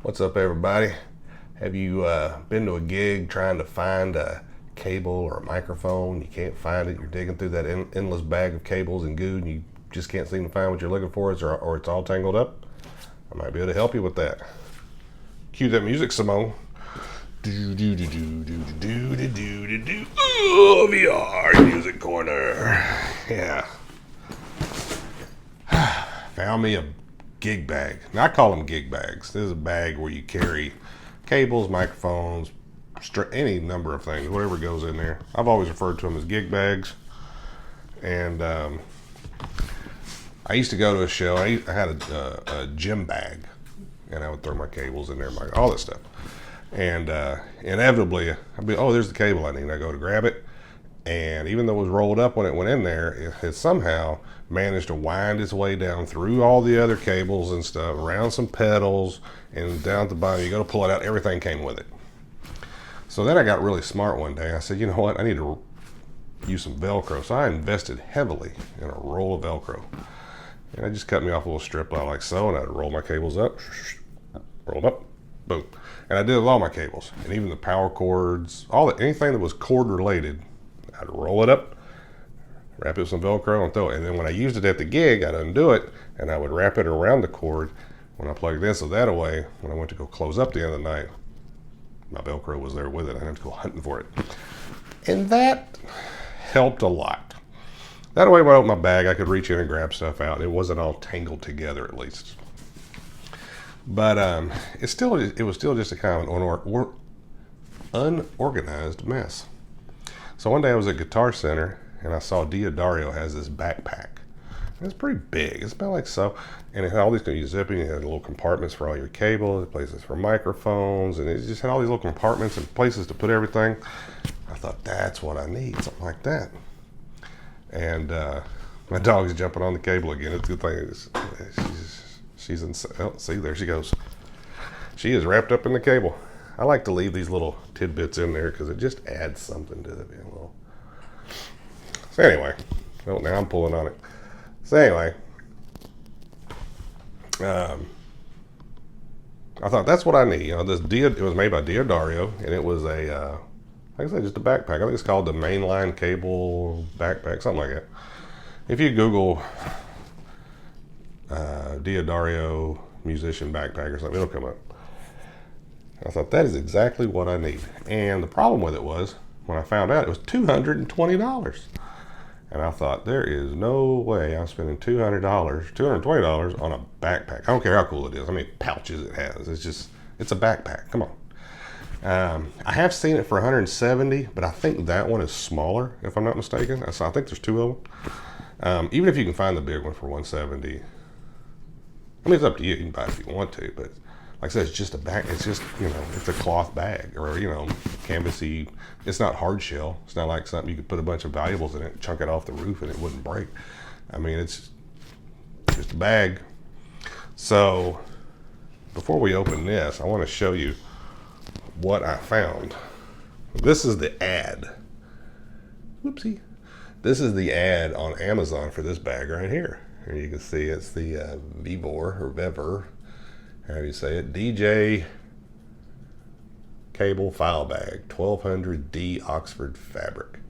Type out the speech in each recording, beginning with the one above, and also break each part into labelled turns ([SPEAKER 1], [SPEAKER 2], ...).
[SPEAKER 1] What's up, everybody? Have you been to a gig trying to find a cable or a microphone? You can't find it. You're digging through that endless bag of cables and goo, and you just can't seem to find what you're looking for, or it's all tangled up. I might be able to help you with that. Cue that music, Simone. Do do do do do do do do do do. Oh, VR music corner. Yeah. Found me a gig bag. Now I call them gig bags. This is a bag where you carry cables, microphones, any number of things, whatever goes in there. I've always referred to them as gig bags. And I used to go to a show. I had a gym bag, and I would throw my cables in there, all that stuff. And inevitably, I'd be, oh, there's the cable I need. I go to grab it. And even though it was rolled up when it went in there, it has somehow managed to wind its way down through all the other cables and stuff, around some pedals, and down at the bottom. You go to pull it out, everything came with it. So then I got really smart one day. I said, you know what, I need to use some Velcro. So I invested heavily in a roll of Velcro. And I just cut me off a little strip out like so, and I'd roll my cables up, roll them up, boom. And I did it with all my cables, and even the power cords, anything that was cord related, I'd roll it up, wrap it with some Velcro, and throw it. And then when I used it at the gig, I'd undo it, and I would wrap it around the cord when I plugged it in. So that way, when I went to go close up the end of the night, my Velcro was there with it. I didn't have to go hunting for it. And that helped a lot. That way, when I opened my bag, I could reach in and grab stuff out. It wasn't all tangled together, at least. But it was still just a kind of unorganized mess. So one day I was at Guitar Center, and I saw Dario has this backpack. And it's pretty big. It's about like so. And it had all these, you zip it, it had little compartments for all your cables, places for microphones, and it just had all these little compartments and places to put everything. I thought, that's what I need, something like that. And my dog's jumping on the cable again. It's a good thing. She's in, oh, see, there she goes. She is wrapped up in the cable. I like to leave these little tidbits in there because it just adds something to it. So anyway, well, now I'm pulling on it. So anyway, I thought that's what I need. You know, it was made by Dario, and it was like I said, just a backpack. I think it's called the mainline cable backpack, something like that. If you Google Dario musician backpack or something, it'll come up. I thought that is exactly what I need. And the problem with it was, when I found out, it was $220. And I thought, there is no way I'm spending $220 on a backpack. I don't care how cool it is, how many pouches it has. It's a backpack. Come on. I have seen it for $170, but I think that one is smaller, if I'm not mistaken. I think there's two of them. Even if you can find the big one for $170, I mean, it's up to you. You can buy it if you want to, but like I said, it's just a bag. It's just, it's a cloth bag, or, canvasy. It's not hard shell. It's not like something you could put a bunch of valuables in it, chunk it off the roof, and it wouldn't break. I mean, it's just a bag. So before we open this, I want to show you what I found. This is the ad. Whoopsie. This is the ad on Amazon for this bag right here. Here you can see it's the Vevor, how do you say it? DJ cable file bag, 1200D Oxford fabric.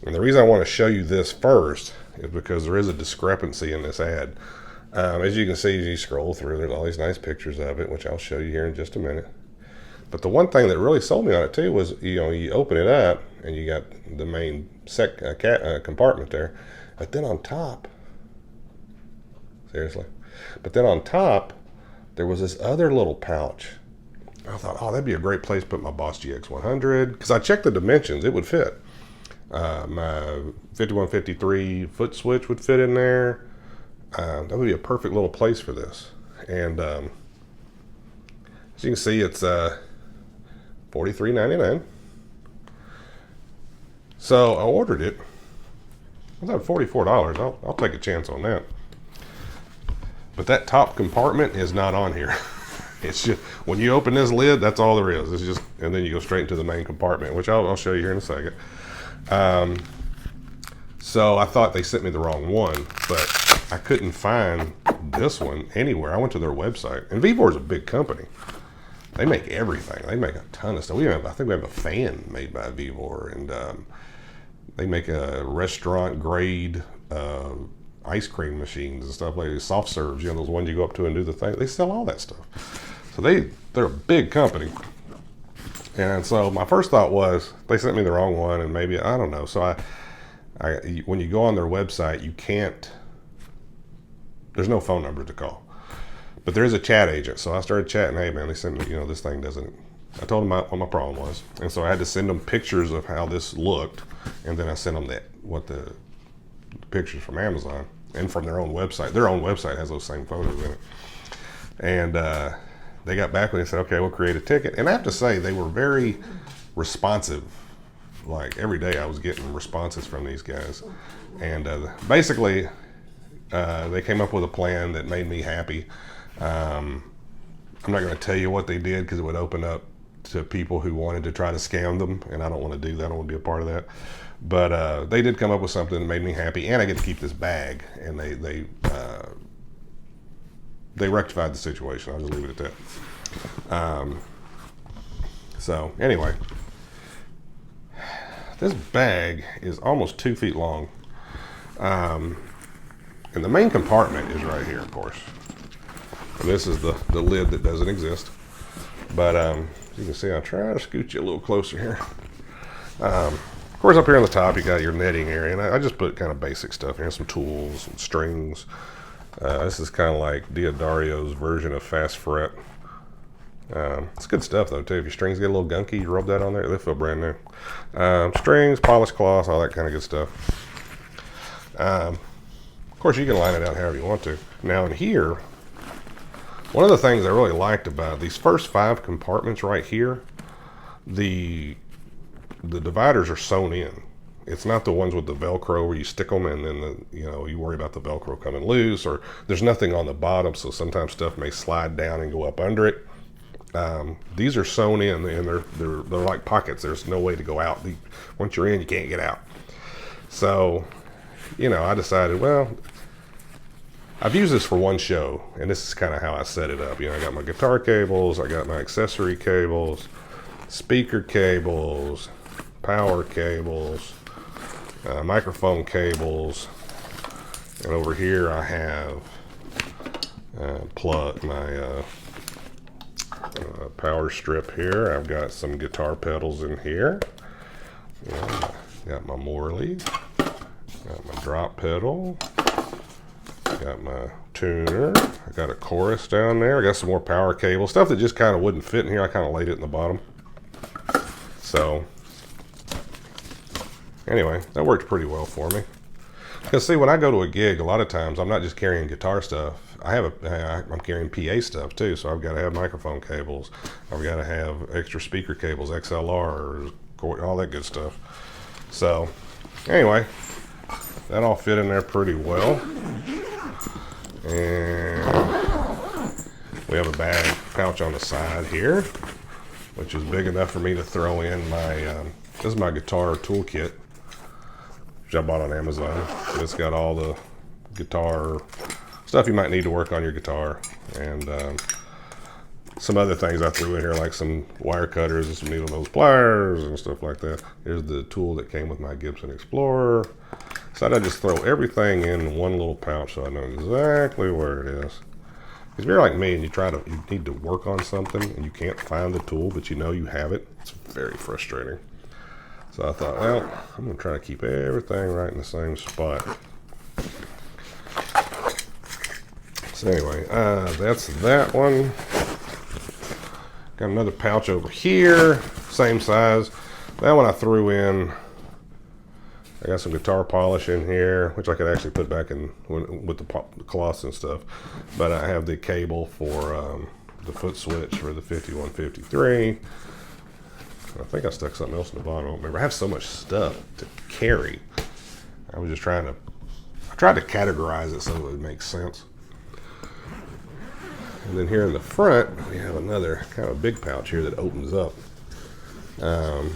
[SPEAKER 1] And the reason I want to show you this first is because there is a discrepancy in this ad. As you can see, as you scroll through, there's all these nice pictures of it, which I'll show you here in just a minute. But the one thing that really sold me on it too was, you open it up and you got the main compartment there, but then on top, seriously, but then on top, there was this other little pouch. I thought, oh, that'd be a great place to put my Boss GX100, because I checked the dimensions, it would fit. My 5153 foot switch would fit in there. That would be a perfect little place for this. And as you can see, it's $43.99. So I ordered it. I thought $44. I'll take a chance on that. But that top compartment is not on here. It's just, when you open this lid, that's all there is. It's just, and then you go straight into the main compartment, which I'll show you here in a second. So I thought they sent me the wrong one, but I couldn't find this one anywhere. I went to their website, and Vevor is a big company. They make everything. They make a ton of stuff. I think we have a fan made by Vevor, and they make a restaurant grade ice cream machines and stuff like soft serves. You know, those ones you go up to and do the thing. They sell all that stuff. So they're a big company. And so my first thought was they sent me the wrong one, and maybe I don't know. So when you go on their website, you can't. There's no phone number to call, but there is a chat agent. So I started chatting. Hey man, they sent me. You know, this thing doesn't. I told them what my problem was, and so I had to send them pictures of how this looked, and then I sent them the pictures from Amazon and from their own website. Their own website has those same photos in it, and. They got back with me and said, okay, we'll create a ticket. And I have to say, they were very responsive. Like every day I was getting responses from these guys. And basically, they came up with a plan that made me happy. I'm not going to tell you what they did because it would open up to people who wanted to try to scam them. And I don't want to do that. I don't want to be a part of that. But they did come up with something that made me happy. And I get to keep this bag. And they rectified the situation. I'll just leave it at that. So anyway, this bag is almost 2 feet long. And the main compartment is right here, of course. And this is the lid that doesn't exist. But you can see, I'll try to scoot you a little closer here. Of course, up here on the top, you got your netting area. And I just put kind of basic stuff here, some tools, some strings. This is kind of like Diodario's version of Fast Fret. It's good stuff though too. If your strings get a little gunky, you rub that on there, they feel brand new. Strings, polished cloth, all that kind of good stuff. Of course, you can line it out however you want to. Now in here, one of the things I really liked about these first 5 compartments right here, the dividers are sewn in. It's not the ones with the Velcro where you stick them and then you worry about the Velcro coming loose, or there's nothing on the bottom, so sometimes stuff may slide down and go up under it. These are sewn in, and they're like pockets. There's no way to go out. Once you're in, you can't get out. So, I decided, well, I've used this for one show, and this is kind of how I set it up. I got my guitar cables, I got my accessory cables, speaker cables, power cables, microphone cables, and over here I have plug my power strip here. I've got some guitar pedals in here. Got my Morley, got my drop pedal, got my tuner, I got a chorus down there, I got some more power cable, stuff that just kind of wouldn't fit in here. I kind of laid it in the bottom. So anyway, that worked pretty well for me. Because see, when I go to a gig, a lot of times I'm not just carrying guitar stuff. I'm carrying PA stuff too. So I've got to have microphone cables. I've got to have extra speaker cables, XLR, all that good stuff. So anyway, that all fit in there pretty well. And we have a pouch on the side here, which is big enough for me to throw in my, this is my guitar toolkit, which I bought on Amazon. It's got all the guitar stuff you might need to work on your guitar, and some other things I threw in here, like some wire cutters and some needle nose pliers and stuff like that. Here's the tool that came with my Gibson Explorer. So I just throw everything in one little pouch so I know exactly where it is. If you're like me and you need to work on something and you can't find the tool, but you have it, it's very frustrating. So I thought, well, I'm going to try to keep everything right in the same spot. So anyway, that's that one. Got another pouch over here, same size. That one I threw in. I got some guitar polish in here, which I could actually put back in with the cloths and stuff. But I have the cable for the foot switch for the 5153. I think I stuck something else in the bottom. I don't remember. I have so much stuff to carry. I was just I tried to categorize it so it would make sense. And then here in the front, we have another kind of big pouch here that opens up. Got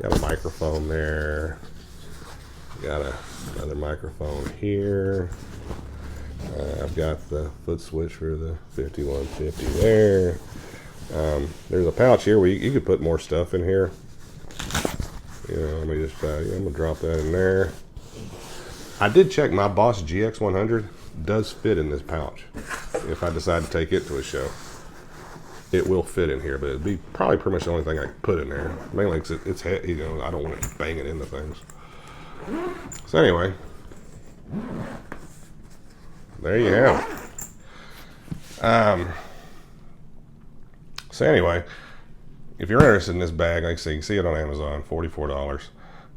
[SPEAKER 1] a microphone there. Got another microphone here. I've got the foot switch for the 5150 there. There's a pouch here where you could put more stuff in here. Let me just I'm gonna drop that in there. I did check my Boss GX100 does fit in this pouch. If I decide to take it to a show, it will fit in here, but it'd be probably pretty much the only thing I could put in there. Mainly because it's I don't want it banging into things. So anyway, there you have it. So anyway, if you're interested in this bag, like I say, you can see it on Amazon, $44.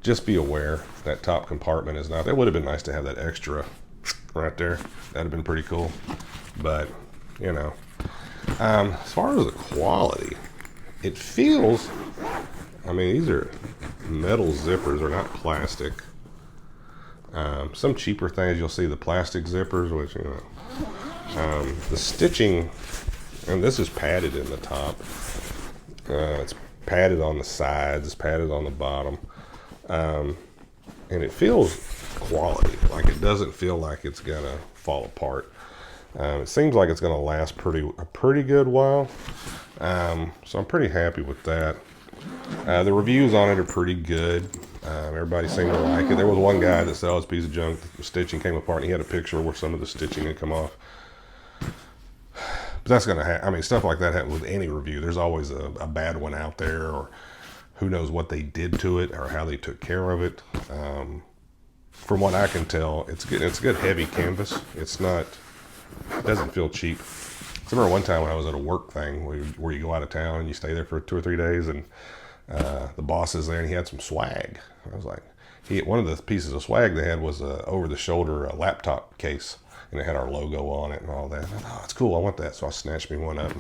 [SPEAKER 1] Just be aware that top compartment is not. That would have been nice to have that extra right there. That'd have been pretty cool. But as far as the quality, it feels. I mean, these are metal zippers, they're not plastic. Some cheaper things you'll see the plastic zippers, which the stitching, and this is padded in the top. It's padded on the sides, it's padded on the bottom, and it feels quality. Like it doesn't feel like it's gonna fall apart. It seems like it's gonna last a pretty good while. So I'm pretty happy with that. The reviews on it are pretty good. Everybody seemed to like it. There was one guy that said, "Oh, it's a piece of junk. The stitching came apart," and he had a picture where some of the stitching had come off. But that's gonna happen. I mean, stuff like that happens with any review. There's always a bad one out there, or who knows what they did to it or how they took care of it. From what I can tell, it's good. It's good heavy canvas. It's not. It doesn't feel cheap. I remember one time when I was at a work thing where you go out of town and you stay there for 2 or 3 days, and the boss is there and he had some swag. I was like, one of the pieces of swag they had was a over-the-shoulder laptop case, and it had our logo on it and all that. And I thought, oh, it's cool, I want that. So I snatched me one up.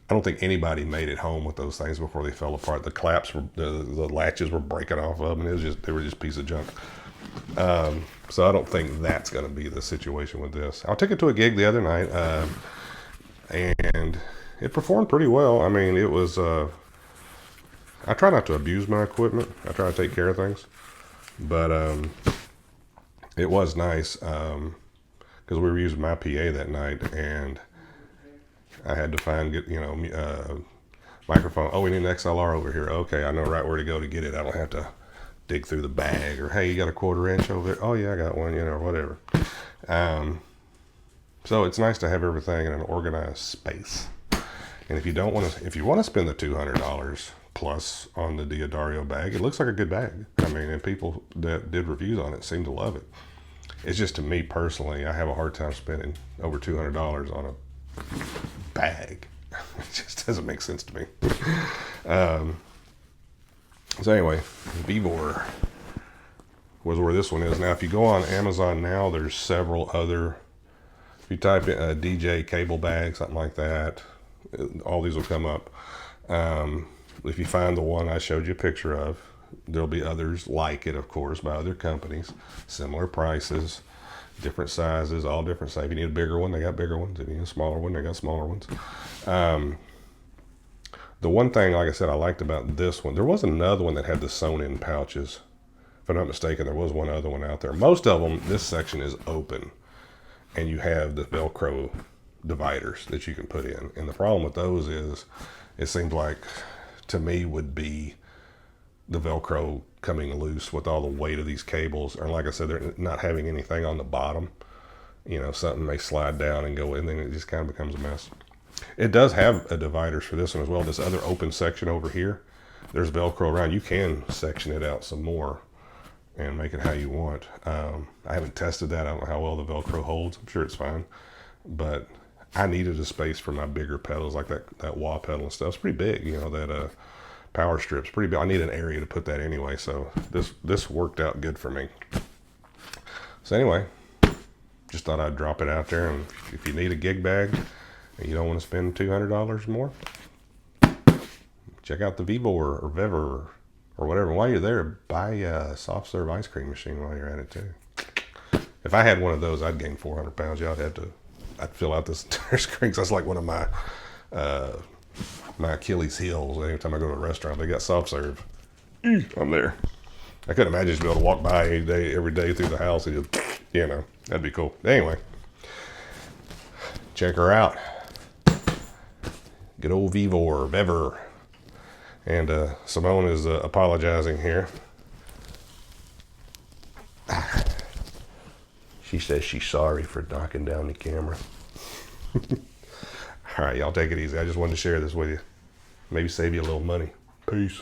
[SPEAKER 1] I don't think anybody made it home with those things before they fell apart. The claps were, the latches were breaking off of them, and they were just a piece of junk. So I don't think that's going to be the situation with this. I took it to a gig the other night, and it performed pretty well. I mean, it was. I try not to abuse my equipment. I try to take care of things, but it was nice because we were using my PA that night, and I had to find microphone. Oh, we need an XLR over here. Okay, I know right where to go to get it. I don't have to dig through the bag, or hey, you got a 1/4 inch over there? Oh yeah, I got one. Or whatever. So it's nice to have everything in an organized space. And if you want to spend the $200 plus on the Diodario bag, it looks like a good bag. I mean, and people that did reviews on it seem to love it. It's just, to me personally, I have a hard time spending over $200 on a bag. It just doesn't make sense to me. So anyway, Vevor was where this one is. Now, if you go on Amazon now, there's several other. If you type in a DJ cable bag, something like that, all these will come up. If you find the one I showed you a picture of, there'll be others like it, of course, by other companies, similar prices, different sizes, all different sizes. If you need a bigger one, they got bigger ones. If you need a smaller one, they got smaller ones. The one thing, like I said, I liked about this one, there was another one that had the sewn-in pouches. If I'm not mistaken, there was one other one out there. Most of them, this section is open, and you have the Velcro dividers that you can put in. And the problem with those is, it seems like, to me, would be the Velcro coming loose with all the weight of these cables. Or like I said, they're not having anything on the bottom. Something may slide down and go in, then it just kind of becomes a mess. It does have a dividers for this one as well. This other open section over here, there's Velcro around. You can section it out some more and make it how you want. I haven't tested that. I don't know how well the Velcro holds. I'm sure it's fine. But I needed a space for my bigger pedals, like that wah pedal and stuff. It's pretty big, that power strip's pretty big. I need an area to put that anyway, so this worked out good for me. So anyway, just thought I'd drop it out there, and if you need a gig bag and you don't want to spend $200 more, check out the Vevor or Vevor or whatever. While you're there, buy a soft serve ice cream machine while you're at it too. If I had one of those, I'd gain 400 pounds. I'd fill out this entire screen. That's like one of my my Achilles heels. Anytime I go to a restaurant, they got soft serve. I'm there. I couldn't imagine just be able to walk by every day through the house and just You know, that'd be cool. Anyway, check her out. Good old Vevor. And Simone is apologizing here. She says she's sorry for knocking down the camera. All right, y'all take it easy. I just wanted to share this with you. Maybe save you a little money. Peace.